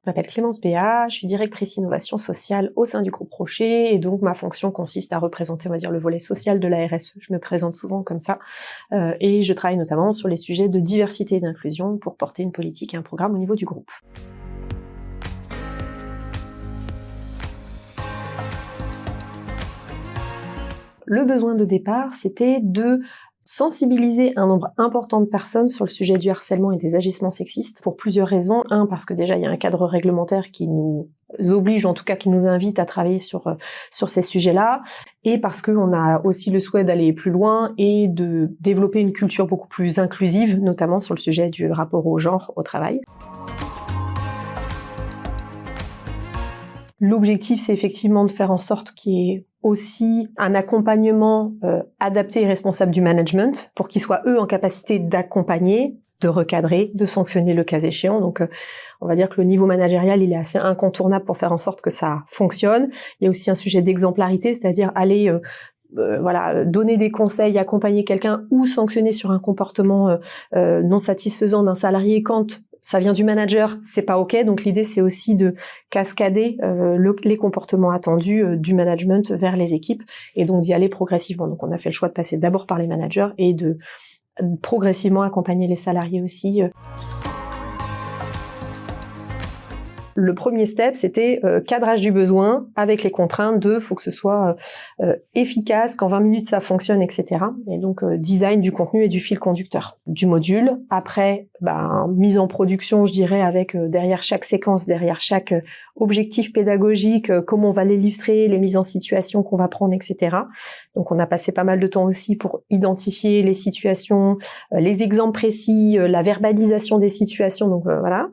Je m'appelle Clémence Béat, je suis directrice innovation sociale au sein du groupe Rocher et donc ma fonction consiste à représenter, on va dire, le volet social de la RSE. Je me présente souvent comme ça et je travaille notamment sur les sujets de diversité et d'inclusion pour porter une politique et un programme au niveau du groupe. Le besoin de départ, c'était de sensibiliser un nombre important de personnes sur le sujet du harcèlement et des agissements sexistes pour plusieurs raisons. Un, parce que déjà il y a un cadre réglementaire qui nous oblige, en tout cas qui nous invite à travailler sur ces sujets-là, et parce qu'on a aussi le souhait d'aller plus loin et de développer une culture beaucoup plus inclusive, notamment sur le sujet du rapport au genre au travail. L'objectif, c'est effectivement de faire en sorte qu'il y ait aussi un accompagnement adapté et responsable du management pour qu'ils soient, eux, en capacité d'accompagner, de recadrer, de sanctionner le cas échéant. Donc, on va dire que le niveau managérial, il est assez incontournable pour faire en sorte que ça fonctionne. Il y a aussi un sujet d'exemplarité, c'est-à-dire aller donner des conseils, accompagner quelqu'un ou sanctionner sur un comportement non satisfaisant d'un salarié quand ça vient du manager, c'est pas ok. Donc l'idée, c'est aussi de cascader les comportements attendus du management vers les équipes et donc d'y aller progressivement. Donc on a fait le choix de passer d'abord par les managers et de progressivement accompagner les salariés aussi. Le premier step, c'était cadrage du besoin avec les contraintes de faut que ce soit efficace, qu'en 20 minutes ça fonctionne, etc. Et donc design du contenu et du fil conducteur du module. Après, mise en production, je dirais, avec derrière chaque séquence, derrière chaque objectif pédagogique, comment on va l'illustrer, les mises en situation qu'on va prendre, etc. Donc on a passé pas mal de temps aussi pour identifier les situations, les exemples précis, la verbalisation des situations, donc voilà.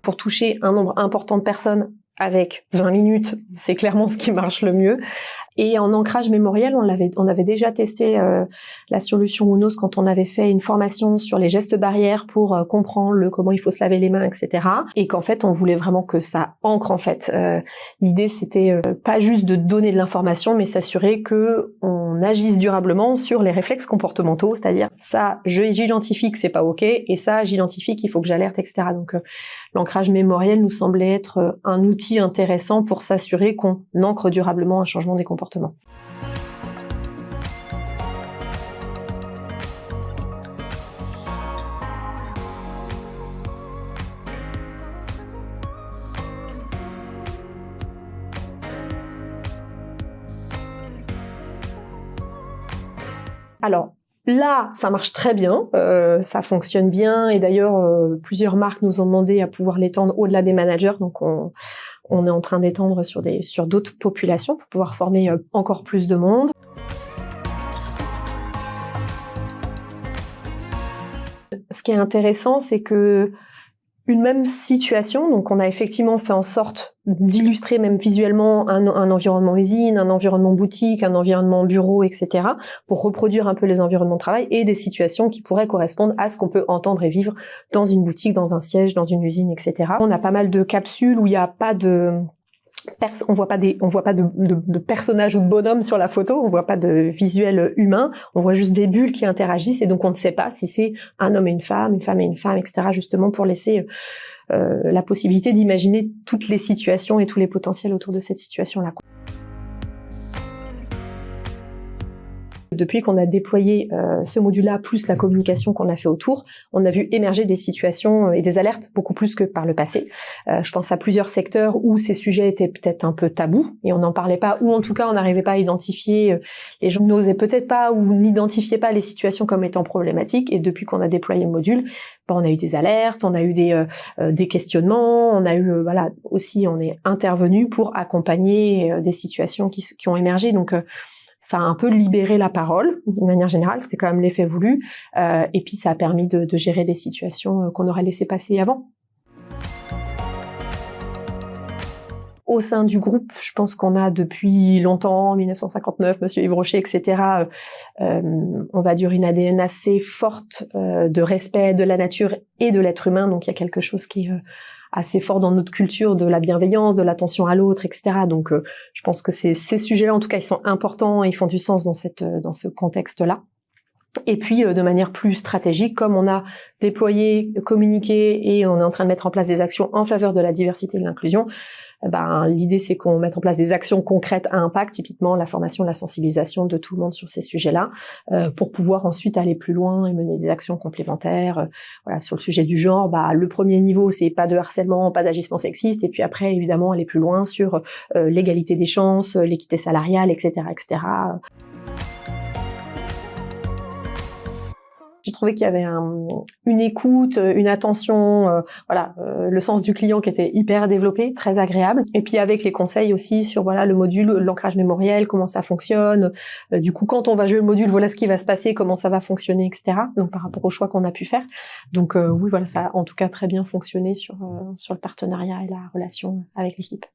Pour toucher un nombre important de personnes avec 20 minutes, c'est clairement ce qui marche le mieux. Et en ancrage mémoriel, on avait déjà testé la solution Unos quand on avait fait une formation sur les gestes barrières pour comprendre comment il faut se laver les mains, etc. Et qu'en fait, on voulait vraiment que ça ancre en fait. L'idée, c'était pas juste de donner de l'information, mais s'assurer que on agisse durablement sur les réflexes comportementaux, c'est-à-dire ça, j'identifie que c'est pas ok, et ça, j'identifie qu'il faut que j'alerte, etc. Donc l'ancrage mémoriel nous semblait être un outil intéressant pour s'assurer qu'on ancre durablement un changement des comportements. Alors, là, ça marche très bien, ça fonctionne bien, et d'ailleurs, plusieurs marques nous ont demandé à pouvoir l'étendre au-delà des managers, donc on est en train d'étendre sur d'autres populations pour pouvoir former encore plus de monde. Ce qui est intéressant, c'est que une même situation, donc on a effectivement fait en sorte d'illustrer même visuellement un environnement usine, un environnement boutique, un environnement bureau, etc., pour reproduire un peu les environnements de travail et des situations qui pourraient correspondre à ce qu'on peut entendre et vivre dans une boutique, dans un siège, dans une usine, etc. On a pas mal de capsules où il n'y a pas de... on voit pas de personnages ou de bonhommes sur la photo, on voit pas de visuel humain, on voit juste des bulles qui interagissent et donc on ne sait pas si c'est un homme et une femme et une femme, etc. justement pour laisser la possibilité d'imaginer toutes les situations et tous les potentiels autour de cette situation-là. Depuis qu'on a déployé ce module-là, plus la communication qu'on a fait autour, on a vu émerger des situations et des alertes beaucoup plus que par le passé. Je pense à plusieurs secteurs où ces sujets étaient peut-être un peu tabous et on n'en parlait pas, ou en tout cas on n'arrivait pas à identifier, les gens n'osaient peut-être pas ou n'identifiaient pas les situations comme étant problématiques. Et depuis qu'on a déployé le module, on a eu des alertes, on a eu des questionnements, on a eu aussi on est intervenu pour accompagner des situations qui ont émergé. Donc ça a un peu libéré la parole, d'une manière générale, c'était quand même l'effet voulu, et puis ça a permis de gérer des situations qu'on aurait laissé passer avant. Au sein du groupe, je pense qu'on a depuis longtemps, 1959, Monsieur Yves Rocher, etc., on va dire une ADN assez forte de respect de la nature et de l'être humain, donc il y a quelque chose qui est assez fort dans notre culture, de la bienveillance, de l'attention à l'autre, etc. Donc je pense que ces sujets-là, en tout cas, ils sont importants et ils font du sens dans ce contexte-là. Et puis, de manière plus stratégique, comme on a déployé, communiqué et on est en train de mettre en place des actions en faveur de la diversité et de l'inclusion, l'idée c'est qu'on mette en place des actions concrètes à impact, typiquement la formation, la sensibilisation de tout le monde sur ces sujets-là, pour pouvoir ensuite aller plus loin et mener des actions complémentaires. Voilà, sur le sujet du genre, le premier niveau c'est pas de harcèlement, pas d'agissement sexiste, et puis après évidemment aller plus loin sur l'égalité des chances, l'équité salariale, etc., etc. J'ai trouvé qu'il y avait une écoute, une attention, le sens du client qui était hyper développé, très agréable. Et puis avec les conseils aussi sur le module, l'ancrage mémoriel, comment ça fonctionne. Du coup, quand on va jouer le module, voilà ce qui va se passer, comment ça va fonctionner, etc. Donc par rapport aux choix qu'on a pu faire. Donc oui, ça a en tout cas très bien fonctionné sur le partenariat et la relation avec l'équipe.